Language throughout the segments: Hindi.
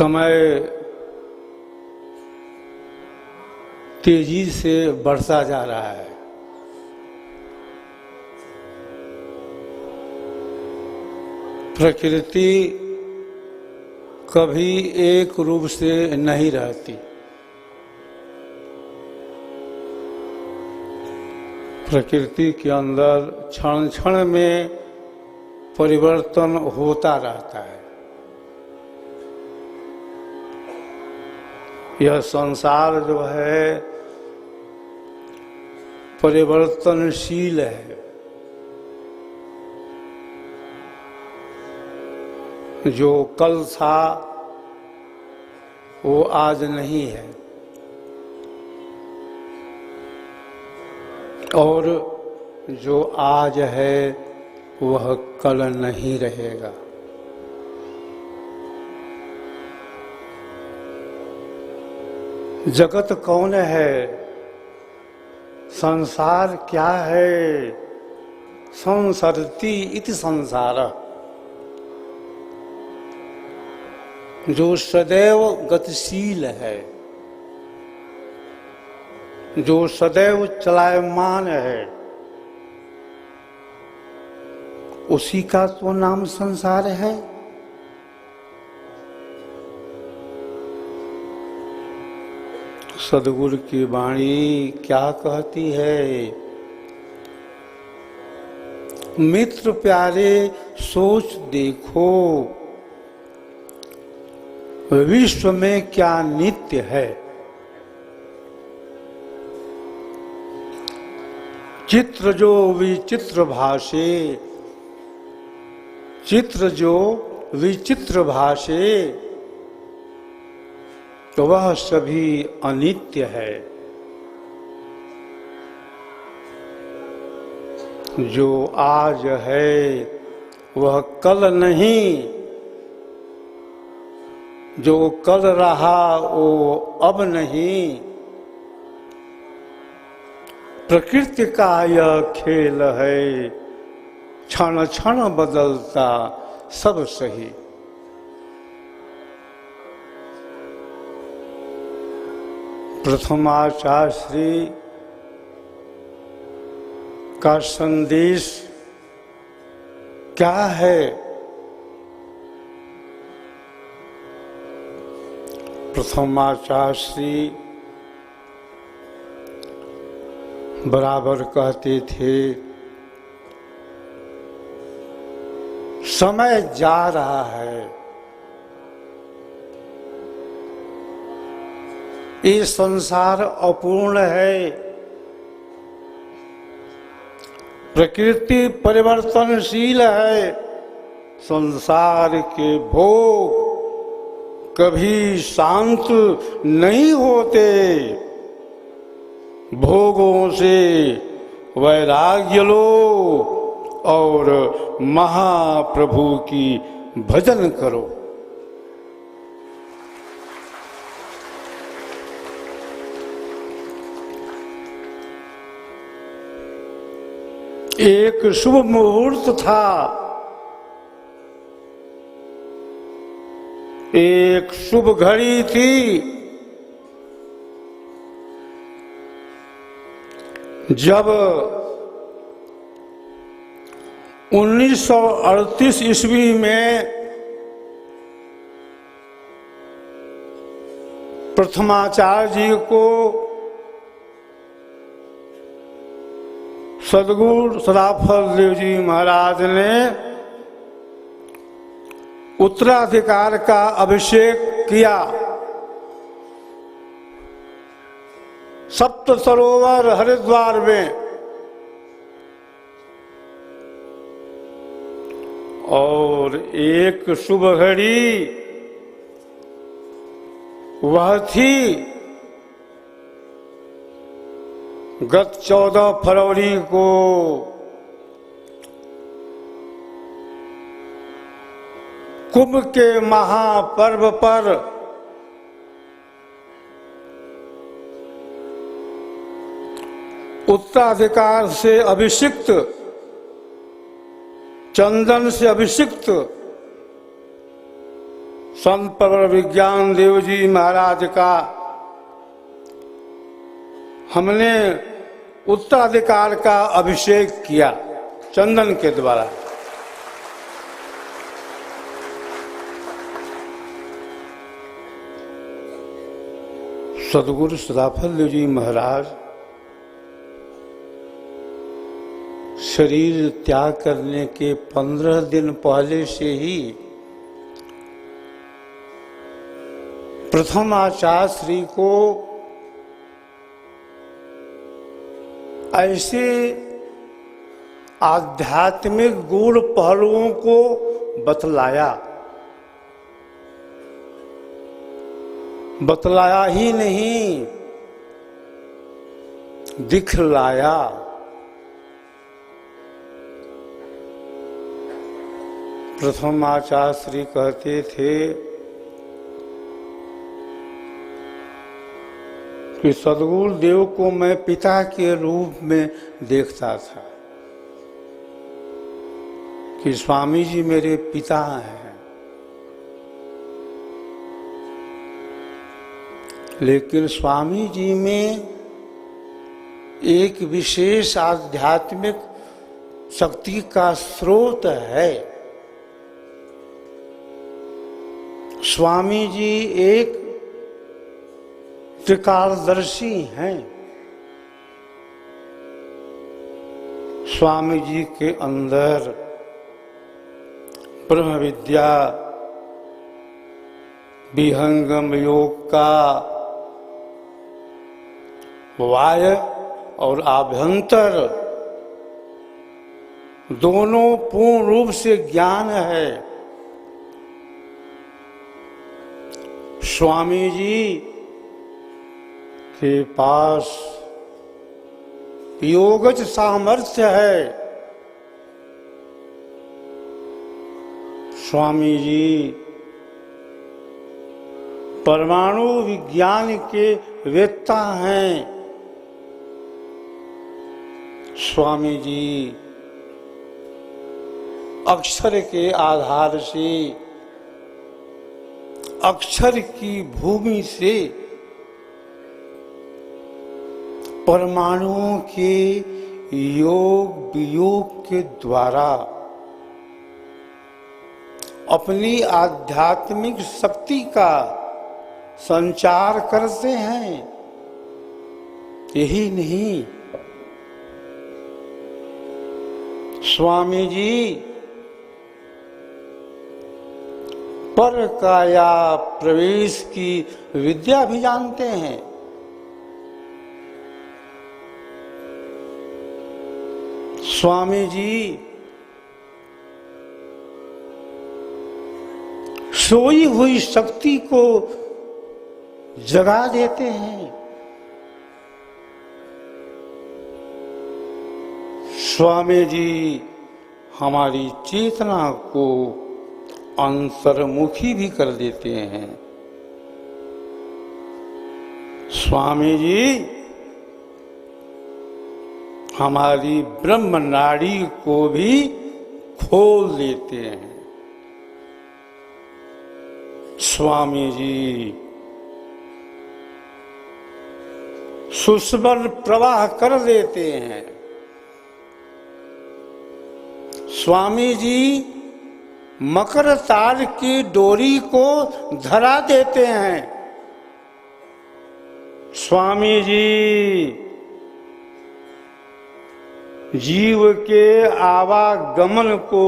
समय तेजी से बढ़ता जा रहा है। प्रकृति कभी एक रूप से नहीं रहती। प्रकृति के अंदर क्षण क्षण में परिवर्तन होता रहता है। यह संसार जो है परिवर्तनशील है। जो कल था वो आज नहीं है और जो आज है वह कल नहीं रहेगा। जगत कौन है? संसार क्या है? संसरति इति संसार, जो सदैव गतिशील है, जो सदैव चलायमान है, उसी का तो नाम संसार है। सदगुरु की वाणी क्या कहती है? मित्र प्यारे सोच देखो, विश्व में क्या नित्य है। चित्र जो विचित्र भाषे, चित्र जो विचित्र भाषे, तो वह सभी अनित्य है। जो आज है वह कल नहीं, जो कल रहा वो अब नहीं। प्रकृति का यह खेल है, क्षण क्षण बदलता सब सही। प्रथमाचार्य श्री का संदेश क्या है? प्रथमाचार्य श्री बराबर कहते थे, समय जा रहा है, ये संसार अपूर्ण है, प्रकृति परिवर्तनशील है, संसार के भोग कभी शांत नहीं होते। भोगों से वैराग्य लो और महाप्रभु की भजन करो। एक शुभ मुहूर्त था, एक शुभ घड़ी थी, जब 1938 ईस्वी में प्रथमाचार्य जी को सदगुरु सदाफल देव जी महाराज ने उत्तराधिकार का अभिषेक किया। सप्त सरोवर हरिद्वार में, और एक शुभ घड़ी वह थी गत 14 फरवरी को कुंभ के महापर्व पर उत्तराधिकार से अभिषिक्त, चंदन से अभिषिक्त संत प्रवर विज्ञान देव जी महाराज का हमने उत्तराधिकार का अभिषेक किया चंदन के द्वारा। सदगुरु सदाफल जी महाराज शरीर त्याग करने के 15 दिन पहले से ही प्रथम आचार्य श्री को ऐसे आध्यात्मिक गूढ़ पहलुओं को बतलाया ही नहीं, दिखलाया। प्रथम आचार्य श्री कहते थे कि सदगुरु देव को मैं पिता के रूप में देखता था, कि स्वामी जी मेरे पिता हैं। लेकिन स्वामी जी में एक विशेष आध्यात्मिक शक्ति का स्रोत है। स्वामी जी एक त्रिकालदर्शी हैं। स्वामी जी के अंदर ब्रह्म विद्या, विहंगम योग का बाह्य और आभ्यंतर दोनों पूर्ण रूप से ज्ञान है। स्वामी जी के पास योगज सामर्थ्य है। स्वामी जी परमाणु विज्ञान के वेत्ता हैं। स्वामी जी अक्षर के आधार से, अक्षर की भूमि से परमाणुओं के योग वियोग के द्वारा अपनी आध्यात्मिक शक्ति का संचार करते हैं। यही नहीं, स्वामी जी पर काया प्रवेश की विद्या भी जानते हैं। स्वामी जी सोई हुई शक्ति को जगा देते हैं। स्वामी जी हमारी चेतना को अंतर्मुखी भी कर देते हैं। स्वामी जी हमारी ब्रह्म नाड़ी को भी खोल देते हैं। स्वामी जी सुस्वर प्रवाह कर देते हैं। स्वामी जी मकर तार की डोरी को धरा देते हैं। स्वामी जी जीव के आवागमन को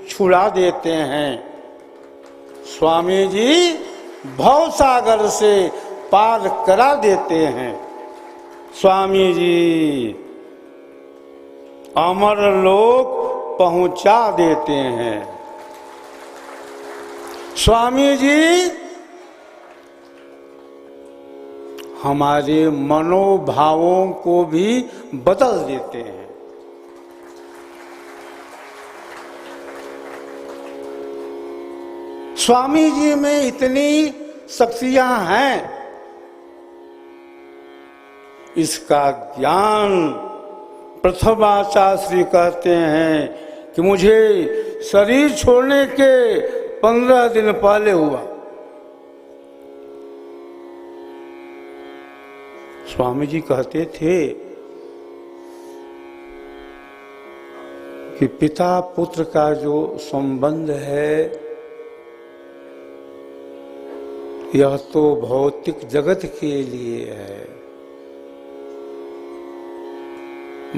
छुड़ा देते हैं। स्वामी जी भव सागर से पार करा देते हैं। स्वामी जी अमर लोक पहुंचा देते हैं। स्वामी जी हमारे मनोभावों को भी बदल देते हैं। स्वामी जी में इतनी शक्तियां हैं, इसका ज्ञान प्रथम आचार्य श्री कहते हैं कि मुझे शरीर छोड़ने के 15 दिन पहले हुआ। स्वामी जी कहते थे कि पिता पुत्र का जो संबंध है यह तो भौतिक जगत के लिए है,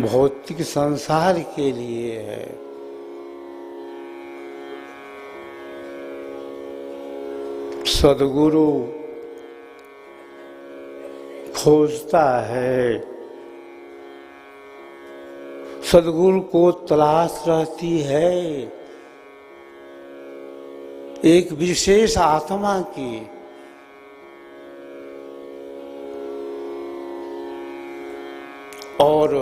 भौतिक संसार के लिए है। सद्गुरु खोजता है, सद्गुरु को तलाश रहती है एक विशेष आत्मा की। और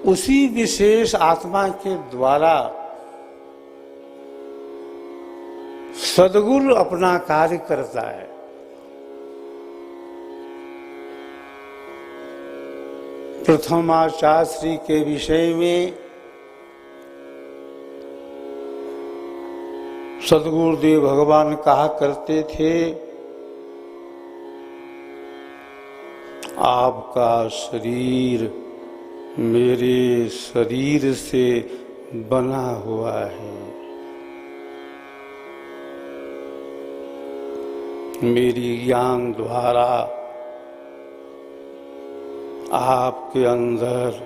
उसी विशेष आत्मा के द्वारा सद्गुरु अपना कार्य करता है। प्रथमाचार्य श्री के विषय में सद्गुरुदेव भगवान कहा करते थे, आपका शरीर मेरे शरीर से बना हुआ है, मेरी ज्ञान द्वारा आपके अंदर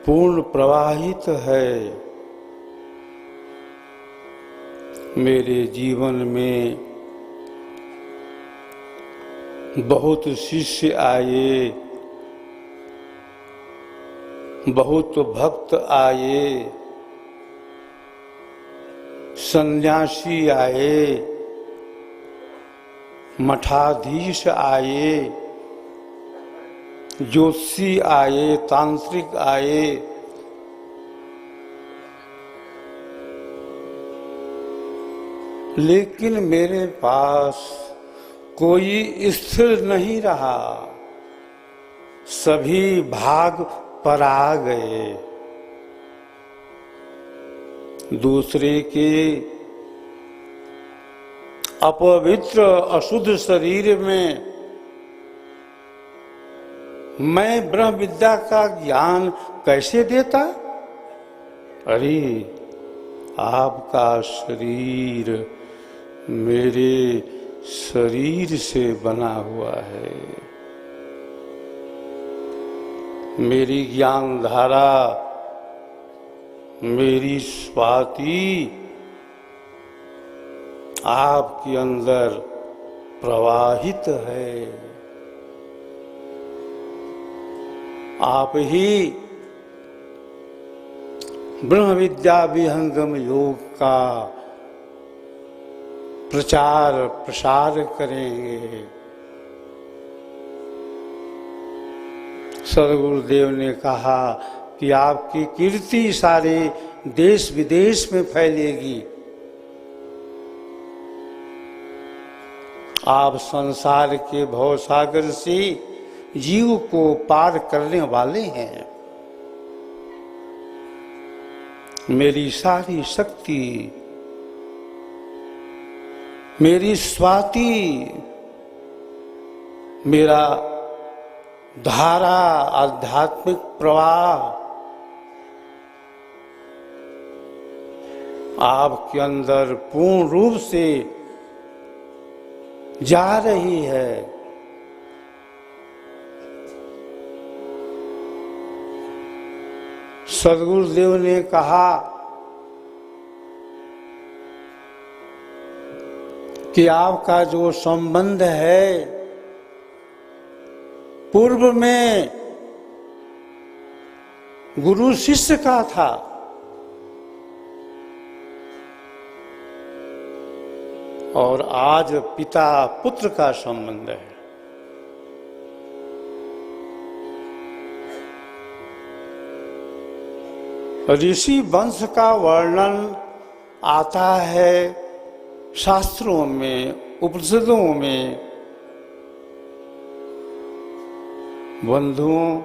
पूर्ण प्रवाहित है। मेरे जीवन में बहुत शिष्य आए, बहुत भक्त आए, सन्यासी आए, मठाधीश आए, ज्योतिषी आए, तांत्रिक आए, लेकिन मेरे पास कोई स्थिर नहीं रहा, सभी भाग पर आ गए। दूसरे के अपवित्र अशुद्ध शरीर में मैं ब्रह्म विद्या का ज्ञान कैसे देता? अरे आपका शरीर मेरे शरीर से बना हुआ है, मेरी ज्ञान धारा, मेरी स्वाति आपके अंदर प्रवाहित है। आप ही ब्रह्म विद्या विहंगम योग का प्रचार प्रसार करेंगे। सद्गुरुदेव ने कहा कि आपकी कीर्ति सारे देश विदेश में फैलेगी। आप संसार के भवसागर से जीव को पार करने वाले हैं। मेरी सारी शक्ति, मेरी स्वाति, मेरा धारा, आध्यात्मिक प्रवाह आपके अंदर पूर्ण रूप से जा रही है। सद्गुरुदेव ने कहा कि आपका जो संबंध है पूर्व में गुरु शिष्य का था, और आज पिता पुत्र का संबंध है। ऋषि वंश का वर्णन आता है शास्त्रों में, उपनिषदों में। बंधुओं,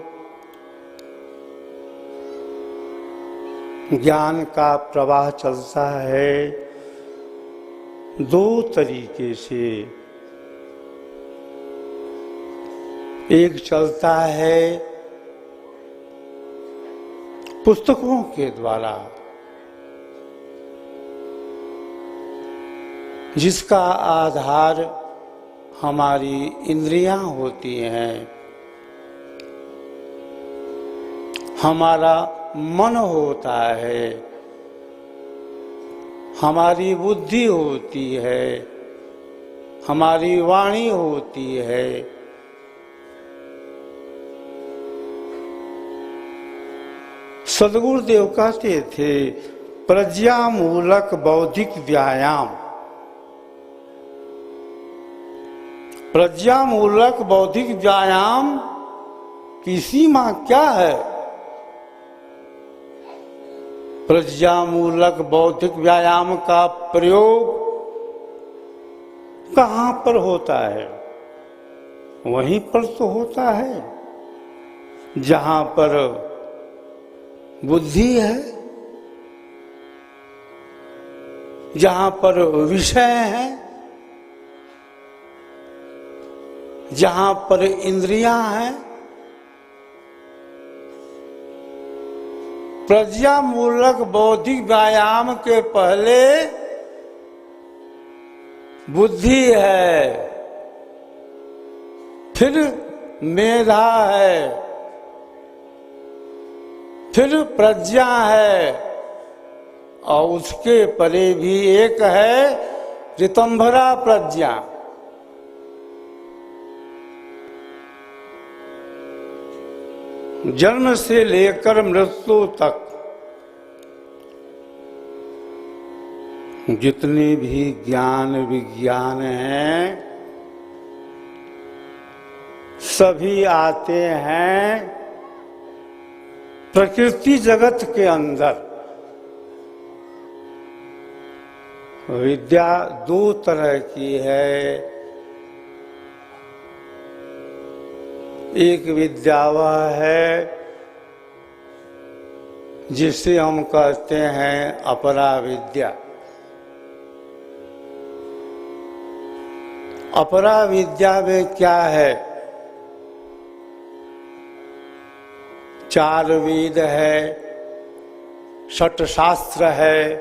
ज्ञान का प्रवाह चलता है दो तरीके से। एक चलता है पुस्तकों के द्वारा, जिसका आधार हमारी इंद्रियां होती हैं, हमारा मन होता है, हमारी बुद्धि होती है, हमारी वाणी होती है। सद्गुरुदेव कहते थे प्रज्ञामूलक बौद्धिक व्यायाम। प्रज्ञामूलक बौद्धिक व्यायाम की सीमा क्या है? प्रज्ञामूलक बौद्धिक व्यायाम का प्रयोग कहाँ पर होता है? वहीं पर तो होता है जहाँ पर बुद्धि है, जहाँ पर विषय है, जहाँ पर इंद्रियां हैं। प्रज्ञामूलक बौद्धिक व्यायाम के पहले बुद्धि है, फिर मेधा है, फिर प्रज्ञा है, और उसके परे भी एक है ऋतंभरा प्रज्ञा। जन्म से लेकर मृत्यु तक जितने भी ज्ञान विज्ञान हैं, सभी आते हैं प्रकृति जगत के अंदर। विद्या दो तरह की है। एक विद्या वह है जिसे हम कहते हैं अपरा विद्या। अपरा विद्या में क्या है? चार वेद है, षट शास्त्र है,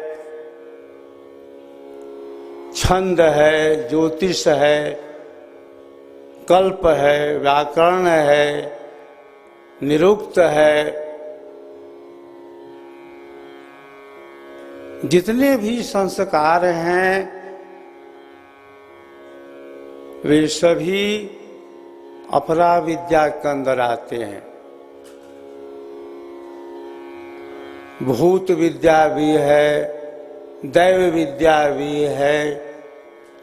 छंद है, ज्योतिष है, कल्प है, व्याकरण है, निरुक्त है। जितने भी संस्कार हैं वे सभी अपरा विद्या के अंदर आते हैं। भूत विद्या भी है, दैव विद्या भी है,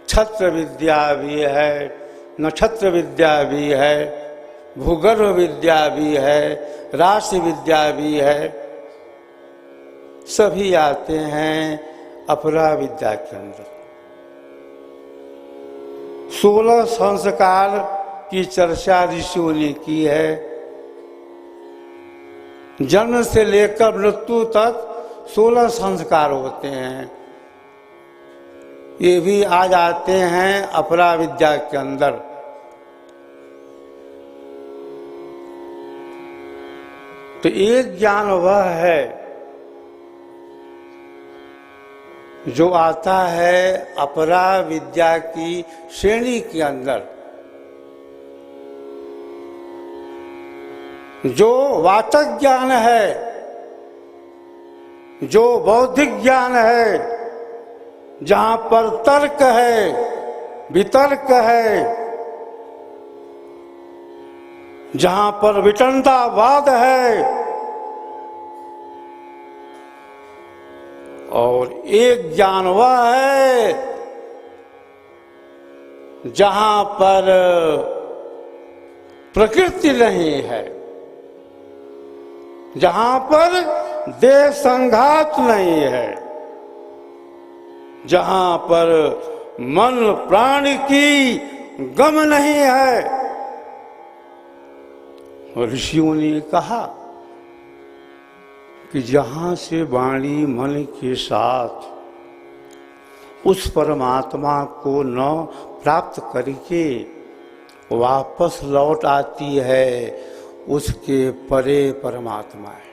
छत्र विद्या भी है, नक्षत्र विद्या भी है, भूगर्भ विद्या भी है, राशि विद्या भी है। सभी आते हैं अपरा विद्या के अंदर। 16 संस्कार की चर्चा ऋषियों ने की है। जन्म से लेकर मृत्यु तक 16 संस्कार होते हैं। ये भी आ जाते हैं अपरा विद्या के अंदर। तो एक ज्ञान वह है जो आता है अपरा विद्या की श्रेणी के अंदर, जो वाचक ज्ञान है, जो बौद्धिक ज्ञान है, जहां पर तर्क है, वितर्क है, जहां पर वितंडावाद है, और एक ज्ञान वह है जहां पर प्रकृति नहीं है, जहां पर देह संघात नहीं है, जहां पर मन प्राण की गम नहीं है। ऋषियों ने कहा कि जहां से वाणी मन के साथ उस परमात्मा को न प्राप्त करके वापस लौट आती है, उसके परे परमात्मा है।